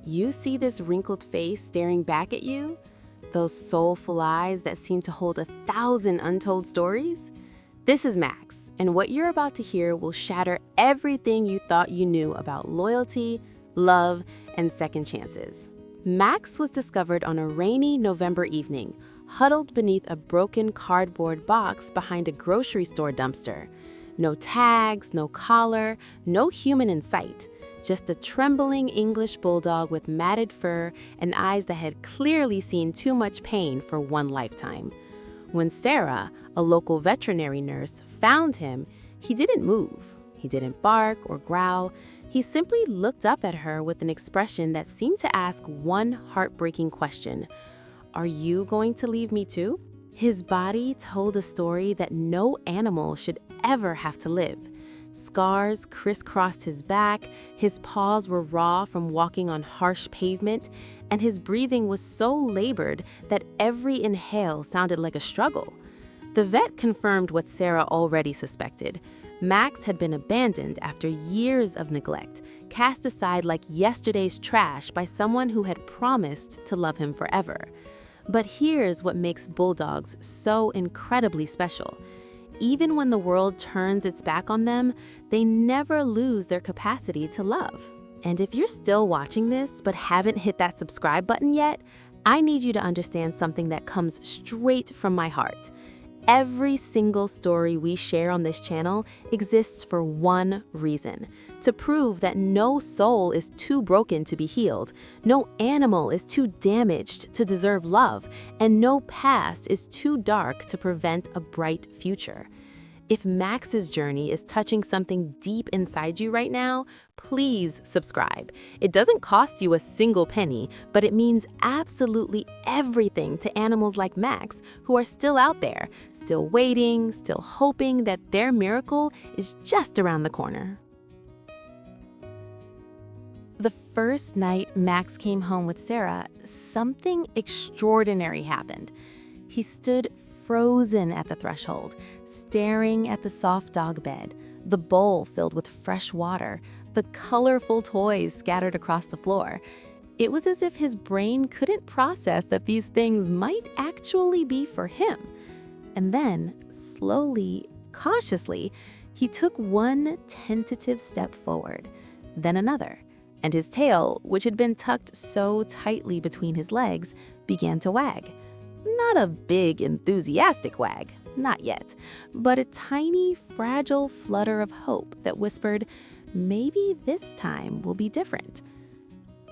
You see this wrinkled face staring back at you? Those soulful eyes that seem to hold 1,000 untold stories? This is Max, and what you're about to hear will shatter everything you thought you knew about loyalty, love, and second chances. Max was discovered on a rainy November evening, huddled beneath a broken cardboard box behind a grocery store dumpster. No tags, no collar, no human in sight. Just a trembling English bulldog with matted fur and eyes that had clearly seen too much pain for one lifetime. When Sarah, a local veterinary nurse, found him, he didn't move. He didn't bark or growl. He simply looked up at her with an expression that seemed to ask one heartbreaking question: "Are you going to leave me too?" His body told a story that no animal should ever have to live. Scars crisscrossed his back, his paws were raw from walking on harsh pavement, and his breathing was so labored that every inhale sounded like a struggle. The vet confirmed what Sarah already suspected. Max had been abandoned after years of neglect, cast aside like yesterday's trash by someone who had promised to love him forever. But here's what makes bulldogs so incredibly special. Even when the world turns its back on them, they never lose their capacity to love. And if you're still watching this but haven't hit that subscribe button yet, I need you to understand something that comes straight from my heart. Every single story we share on this channel exists for one reason: to prove that no soul is too broken to be healed, no animal is too damaged to deserve love, and no past is too dark to prevent a bright future. If Max's journey is touching something deep inside you right now, please subscribe. It doesn't cost you a single penny, but it means absolutely everything to animals like Max who are still out there, still waiting, still hoping that their miracle is just around the corner. The first night Max came home with Sarah, something extraordinary happened. He stood frozen at the threshold, staring at the soft dog bed, the bowl filled with fresh water, the colorful toys scattered across the floor. It was as if his brain couldn't process that these things might actually be for him. And then, slowly, cautiously, he took one tentative step forward, then another, and his tail, which had been tucked so tightly between his legs, began to wag. Not a big, enthusiastic wag, not yet, but a tiny, fragile flutter of hope that whispered, maybe this time will be different.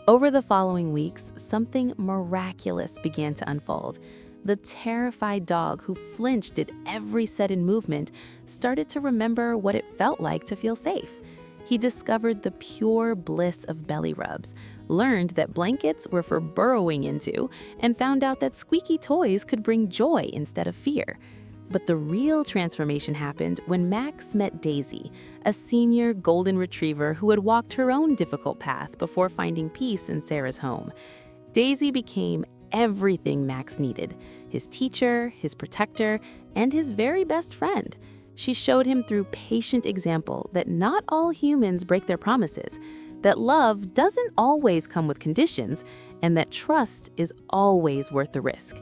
Over the following weeks, something miraculous began to unfold. The terrified dog, who flinched at every sudden movement, started to remember what it felt like to feel safe. He discovered the pure bliss of belly rubs, learned that blankets were for burrowing into, and found out that squeaky toys could bring joy instead of fear. But the real transformation happened when Max met Daisy, a senior golden retriever who had walked her own difficult path before finding peace in Sarah's home. Daisy became everything Max needed: his teacher, his protector, and his very best friend. She showed him through patient example that not all humans break their promises, that love doesn't always come with conditions, and that trust is always worth the risk.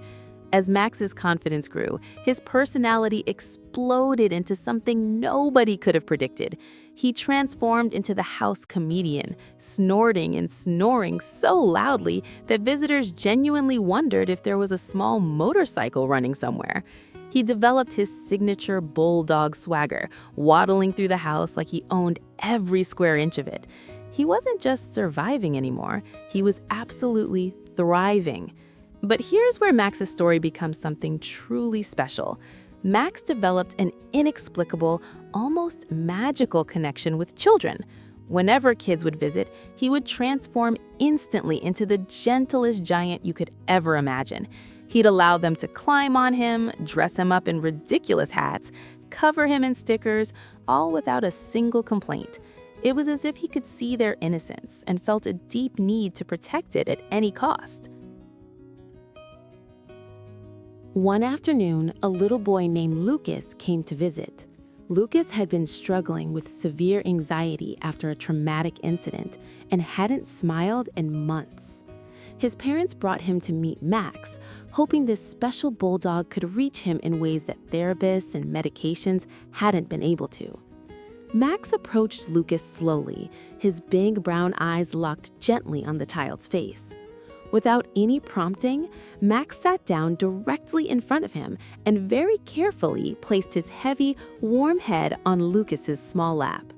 As Max's confidence grew, his personality exploded into something nobody could have predicted. He transformed into the house comedian, snorting and snoring so loudly that visitors genuinely wondered if there was a small motorcycle running somewhere. He developed his signature bulldog swagger, waddling through the house like he owned every square inch of it. He wasn't just surviving anymore, he was absolutely thriving. But here's where Max's story becomes something truly special. Max developed an inexplicable, almost magical connection with children. Whenever kids would visit, he would transform instantly into the gentlest giant you could ever imagine. He'd allow them to climb on him, dress him up in ridiculous hats, cover him in stickers, all without a single complaint. It was as if he could see their innocence and felt a deep need to protect it at any cost. One afternoon, a little boy named Lucas came to visit. Lucas had been struggling with severe anxiety after a traumatic incident and hadn't smiled in months. His parents brought him to meet Max, hoping this special bulldog could reach him in ways that therapists and medications hadn't been able to. Max approached Lucas slowly, his big brown eyes locked gently on the child's face. Without any prompting, Max sat down directly in front of him and very carefully placed his heavy, warm head on Lucas's small lap.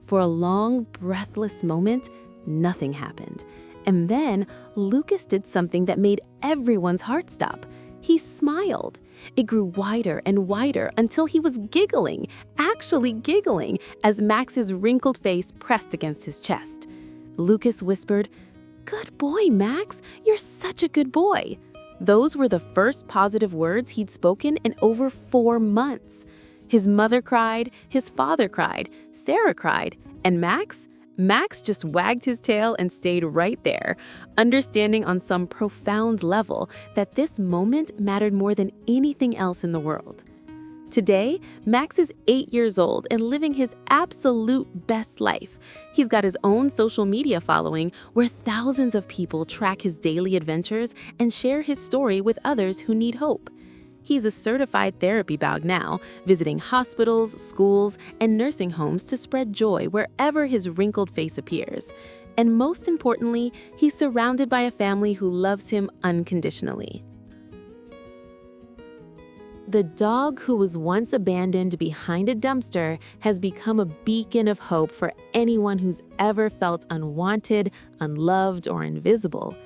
For a long, breathless moment, nothing happened. And then Lucas did something that made everyone's heart stop. He smiled. It grew wider and wider until he was giggling, actually giggling, as Max's wrinkled face pressed against his chest. Lucas whispered, "Good boy, Max. You're such a good boy." Those were the first positive words he'd spoken in over 4 months. His mother cried, his father cried, Sarah cried, and Max just wagged his tail and stayed right there, understanding on some profound level that this moment mattered more than anything else in the world. Today, Max is 8 years old and living his absolute best life. He's got his own social media following where thousands of people track his daily adventures and share his story with others who need hope. He's a certified therapy dog now, visiting hospitals, schools, and nursing homes to spread joy wherever his wrinkled face appears. And most importantly, he's surrounded by a family who loves him unconditionally. The dog who was once abandoned behind a dumpster has become a beacon of hope for anyone who's ever felt unwanted, unloved, or invisible.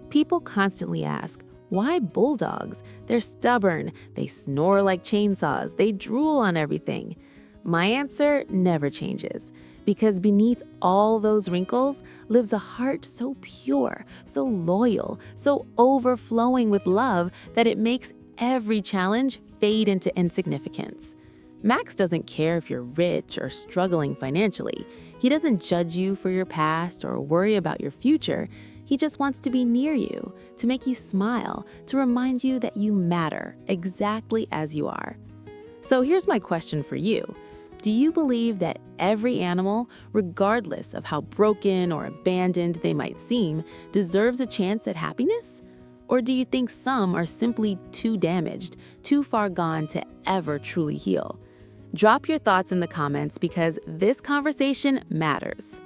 People constantly ask, why bulldogs? They're stubborn, they snore like chainsaws, they drool on everything. My answer never changes, because beneath all those wrinkles lives a heart so pure, so loyal, so overflowing with love that it makes every challenge fade into insignificance. Max doesn't care if you're rich or struggling financially. He doesn't judge you for your past or worry about your future. He just wants to be near you, to make you smile, to remind you that you matter exactly as you are. So here's my question for you. Do you believe that every animal, regardless of how broken or abandoned they might seem, deserves a chance at happiness? Or do you think some are simply too damaged, too far gone to ever truly heal? Drop your thoughts in the comments because this conversation matters.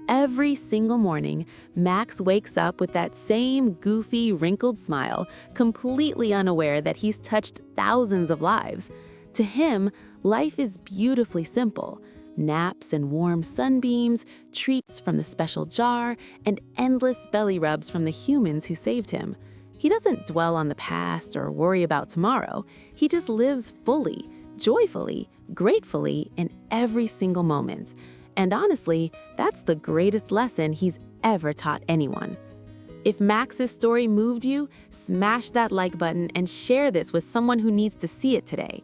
Every single morning, Max wakes up with that same goofy, wrinkled smile, completely unaware that he's touched thousands of lives. To him, life is beautifully simple. Naps and warm sunbeams, treats from the special jar, and endless belly rubs from the humans who saved him. He doesn't dwell on the past or worry about tomorrow. He just lives fully, joyfully, gratefully in every single moment. And honestly, that's the greatest lesson he's ever taught anyone. If Max's story moved you, smash that like button and share this with someone who needs to see it today.